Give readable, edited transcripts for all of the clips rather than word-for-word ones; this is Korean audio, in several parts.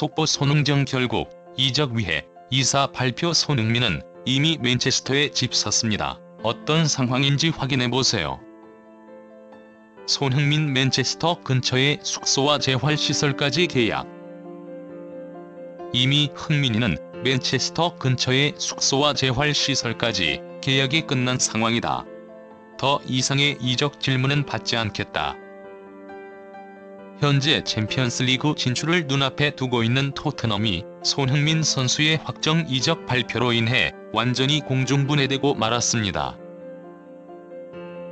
속보 손흥정 결국 이적 위해 이사 발표. 손흥민은 이미 맨체스터에 집 샀습니다. 어떤 상황인지 확인해보세요. 손흥민 맨체스터 근처의 숙소와 재활시설까지 계약. 이미 흥민이는 맨체스터 근처의 숙소와 재활시설까지 계약이 끝난 상황이다. 더 이상의 이적 질문은 받지 않겠다. 현재 챔피언스리그 진출을 눈앞에 두고 있는 토트넘이 손흥민 선수의 확정 이적 발표로 인해 완전히 공중분해되고 말았습니다.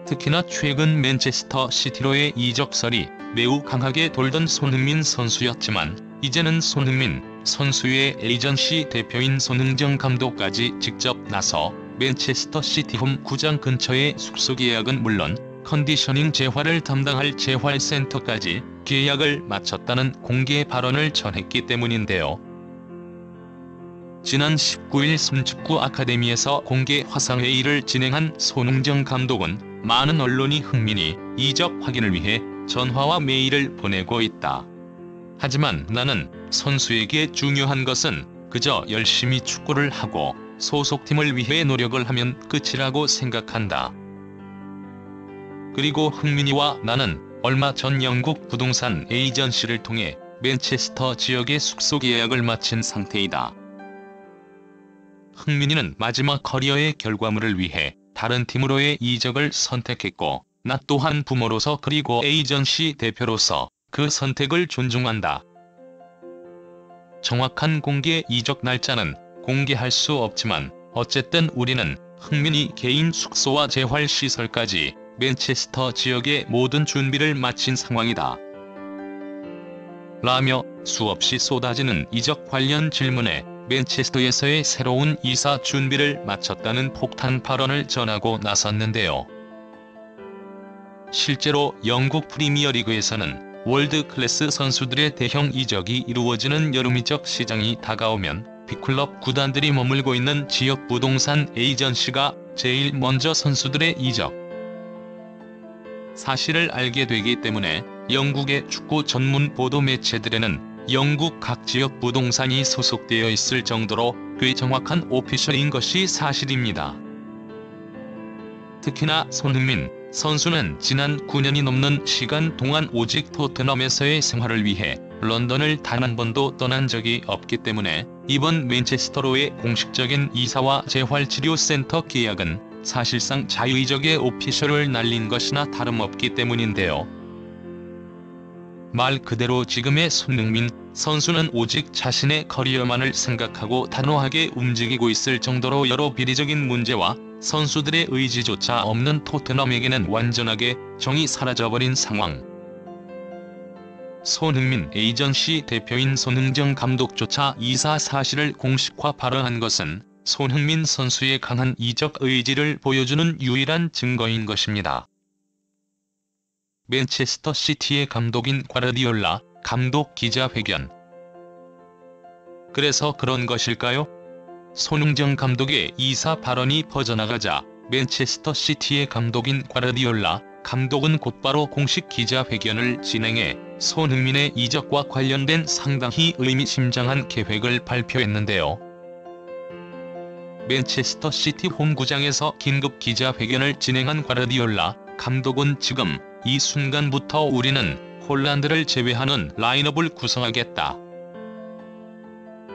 특히나 최근 맨체스터 시티로의 이적설이 매우 강하게 돌던 손흥민 선수였지만 이제는 손흥민 선수의 에이전시 대표인 손흥정 감독까지 직접 나서 맨체스터 시티 홈 구장 근처의 숙소 계약은 물론 컨디셔닝 재활을 담당할 재활센터까지 계약을 마쳤다는 공개 발언을 전했기 때문인데요. 지난 19일 손축구 아카데미에서 공개 화상회의를 진행한 손흥정 감독은 많은 언론이 흥민이 이적 확인을 위해 전화와 메일을 보내고 있다. 하지만 나는 선수에게 중요한 것은 그저 열심히 축구를 하고 소속팀을 위해 노력을 하면 끝이라고 생각한다. 그리고 흥민이와 나는 얼마 전 영국 부동산 에이전시를 통해 맨체스터 지역의 숙소 계약을 마친 상태이다. 흥민이는 마지막 커리어의 결과물을 위해 다른 팀으로의 이적을 선택했고 나 또한 부모로서 그리고 에이전시 대표로서 그 선택을 존중한다. 정확한 공개 이적 날짜는 공개할 수 없지만 어쨌든 우리는 흥민이 개인 숙소와 재활시설까지 맨체스터 지역의 모든 준비를 마친 상황이다. 라며 수없이 쏟아지는 이적 관련 질문에 맨체스터에서의 새로운 이사 준비를 마쳤다는 폭탄 발언을 전하고 나섰는데요. 실제로 영국 프리미어리그에서는 월드클래스 선수들의 대형 이적이 이루어지는 여름 이적 시장이 다가오면 빅클럽 구단들이 머물고 있는 지역 부동산 에이전시가 제일 먼저 선수들의 이적 사실을 알게 되기 때문에 영국의 축구 전문 보도 매체들에는 영국 각 지역 부동산이 소속되어 있을 정도로 꽤 정확한 오피셜인 것이 사실입니다. 특히나 손흥민 선수는 지난 9년이 넘는 시간 동안 오직 토트넘에서의 생활을 위해 런던을 단 한 번도 떠난 적이 없기 때문에 이번 맨체스터로의 공식적인 이사와 재활치료센터 계약은 사실상 자유이적의 오피셜을 날린 것이나 다름없기 때문인데요. 말 그대로 지금의 손흥민 선수는 오직 자신의 커리어만을 생각하고 단호하게 움직이고 있을 정도로 여러 비리적인 문제와 선수들의 의지조차 없는 토트넘에게는 완전하게 정이 사라져버린 상황. 손흥민 에이전시 대표인 손흥정 감독조차 이사 사실을 공식화 발언한 것은 손흥민 선수의 강한 이적 의지를 보여주는 유일한 증거인 것입니다. 맨체스터 시티의 감독인 과르디올라 감독 기자회견. 그래서 그런 것일까요? 손흥정 감독의 이사 발언이 퍼져나가자 맨체스터 시티의 감독인 과르디올라 감독은 곧바로 공식 기자회견을 진행해 손흥민의 이적과 관련된 상당히 의미심장한 계획을 발표했는데요. 맨체스터 시티 홈구장에서 긴급 기자회견을 진행한 과르디올라 감독은 지금 이 순간부터 우리는 홀란드를 제외하는 라인업을 구성하겠다.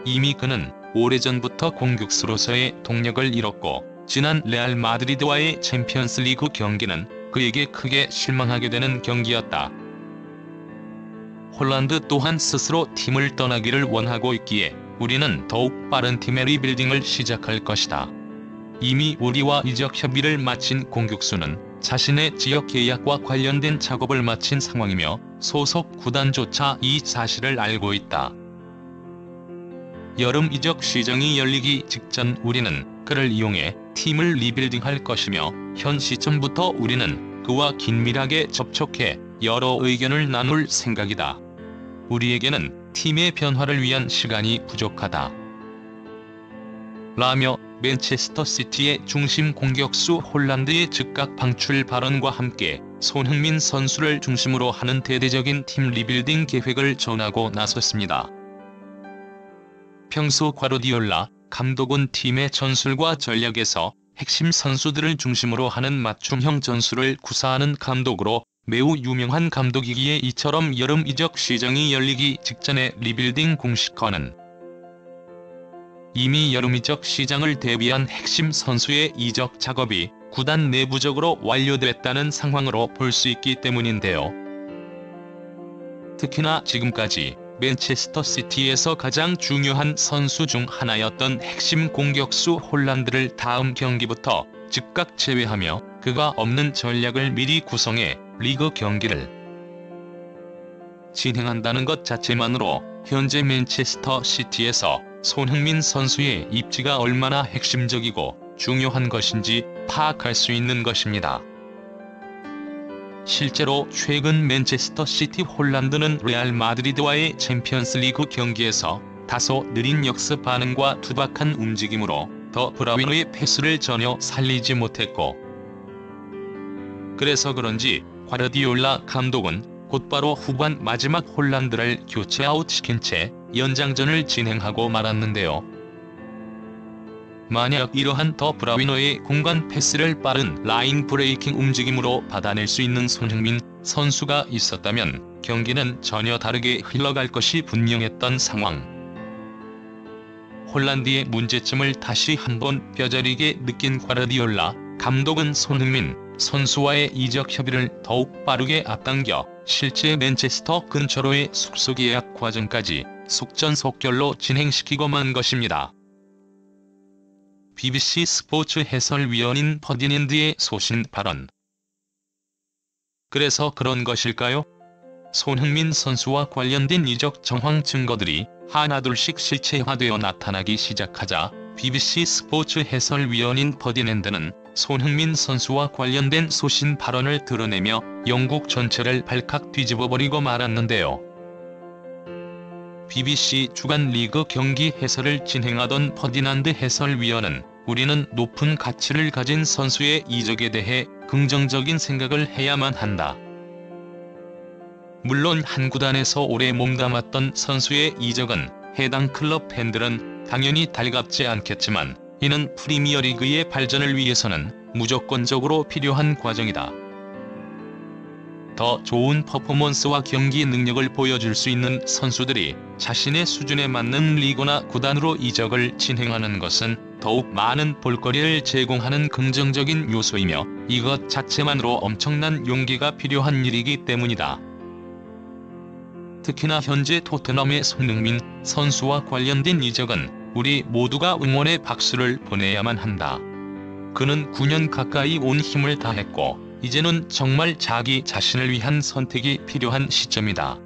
이미 그는 오래전부터 공격수로서의 동력을 잃었고 지난 레알 마드리드와의 챔피언스리그 경기는 그에게 크게 실망하게 되는 경기였다. 홀란드 또한 스스로 팀을 떠나기를 원하고 있기에 우리는 더욱 빠른 팀의 리빌딩을 시작할 것이다. 이미 우리와 이적 협의를 마친 공격수는 자신의 지역 계약과 관련된 작업을 마친 상황이며 소속 구단조차 이 사실을 알고 있다. 여름 이적 시장이 열리기 직전 우리는 그를 이용해 팀을 리빌딩할 것이며 현 시점부터 우리는 그와 긴밀하게 접촉해 여러 의견을 나눌 생각이다. 우리에게는 팀의 변화를 위한 시간이 부족하다. 라며 맨체스터 시티의 중심 공격수 홀란드의 즉각 방출 발언과 함께 손흥민 선수를 중심으로 하는 대대적인 팀 리빌딩 계획을 전하고 나섰습니다. 평소 과르디올라 감독은 팀의 전술과 전략에서 핵심 선수들을 중심으로 하는 맞춤형 전술을 구사하는 감독으로 매우 유명한 감독이기에 이처럼 여름 이적 시장이 열리기 직전에 리빌딩 공식화는 이미 여름 이적 시장을 대비한 핵심 선수의 이적 작업이 구단 내부적으로 완료됐다는 상황으로 볼 수 있기 때문인데요. 특히나 지금까지 맨체스터 시티에서 가장 중요한 선수 중 하나였던 핵심 공격수 홀란드를 다음 경기부터 즉각 제외하며 그가 없는 전략을 미리 구성해 리그 경기를 진행한다는 것 자체만으로 현재 맨체스터 시티에서 손흥민 선수의 입지가 얼마나 핵심적이고 중요한 것인지 파악할 수 있는 것입니다. 실제로 최근 맨체스터 시티 홀란드는 레알 마드리드와의 챔피언스리그 경기에서 다소 느린 역습 반응과 투박한 움직임으로 더 브라위노의 패스를 전혀 살리지 못했고, 그래서 그런지 과르디올라 감독은 곧바로 후반 마지막 홀란드를 교체 아웃시킨 채 연장전을 진행하고 말았는데요. 만약 이러한 더 브라위노의 공간 패스를 빠른 라인 브레이킹 움직임으로 받아낼 수 있는 손흥민 선수가 있었다면 경기는 전혀 다르게 흘러갈 것이 분명했던 상황. 홀란드의 문제점을 다시 한번 뼈저리게 느낀 과르디올라 감독은 손흥민 선수와의 이적 협의를 더욱 빠르게 앞당겨 실제 맨체스터 근처로의 숙소 계약 과정까지 속전속결로 진행시키고 만 것입니다. BBC 스포츠 해설위원인 퍼디낸드의 소신 발언. 그래서 그런 것일까요? 손흥민 선수와 관련된 이적 정황 증거들이 하나둘씩 실체화되어 나타나기 시작하자 BBC 스포츠 해설위원인 퍼디낸드는 손흥민 선수와 관련된 소신 발언을 드러내며 영국 전체를 발칵 뒤집어버리고 말았는데요. BBC 주간 리그 경기 해설을 진행하던 퍼디난드 해설위원은 우리는 높은 가치를 가진 선수의 이적에 대해 긍정적인 생각을 해야만 한다. 물론 한 구단에서 오래 몸담았던 선수의 이적은 해당 클럽 팬들은 당연히 달갑지 않겠지만 이는 프리미어리그의 발전을 위해서는 무조건적으로 필요한 과정이다. 더 좋은 퍼포먼스와 경기 능력을 보여줄 수 있는 선수들이 자신의 수준에 맞는 리그나 구단으로 이적을 진행하는 것은 더욱 많은 볼거리를 제공하는 긍정적인 요소이며 이것 자체만으로 엄청난 용기가 필요한 일이기 때문이다. 특히나 현재 토트넘의 손흥민 선수와 관련된 이적은 우리 모두가 응원의 박수를 보내야만 한다. 그는 9년 가까이 온 힘을 다했고 이제는 정말 자기 자신을 위한 선택이 필요한 시점이다.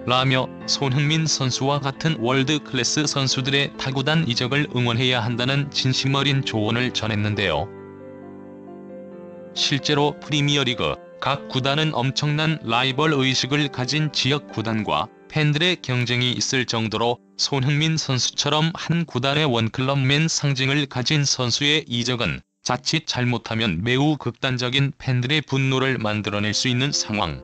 라며 손흥민 선수와 같은 월드클래스 선수들의 타고난 이적을 응원해야 한다는 진심 어린 조언을 전했는데요. 실제로 프리미어리그 각 구단은 엄청난 라이벌 의식을 가진 지역 구단과 팬들의 경쟁이 있을 정도로 손흥민 선수처럼 한 구단의 원클럽맨 상징을 가진 선수의 이적은 자칫 잘못하면 매우 극단적인 팬들의 분노를 만들어낼 수 있는 상황.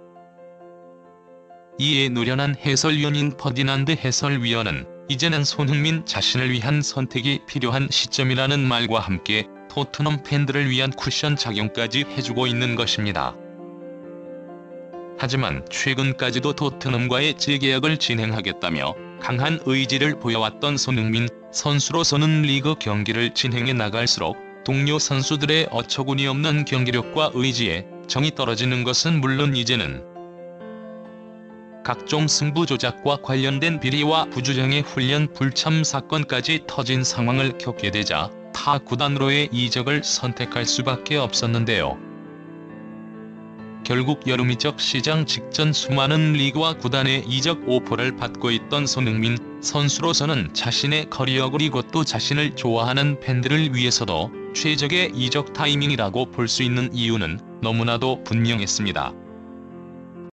이에 노련한 해설위원인 퍼디난드 해설위원은 이제는 손흥민 자신을 위한 선택이 필요한 시점이라는 말과 함께 토트넘 팬들을 위한 쿠션 작용까지 해주고 있는 것입니다. 하지만 최근까지도 토트넘과의 재계약을 진행하겠다며 강한 의지를 보여왔던 손흥민 선수로서는 리그 경기를 진행해 나갈수록 동료 선수들의 어처구니 없는 경기력과 의지에 정이 떨어지는 것은 물론 이제는 각종 승부 조작과 관련된 비리와 부주정의 훈련 불참 사건까지 터진 상황을 겪게 되자 타 구단으로의 이적을 선택할 수밖에 없었는데요. 결국 여름 이적 시장 직전 수많은 리그와 구단의 이적 오퍼를 받고 있던 손흥민 선수로서는 자신의 커리어 그리고 또 자신을 좋아하는 팬들을 위해서도 최적의 이적 타이밍이라고 볼 수 있는 이유는 너무나도 분명했습니다.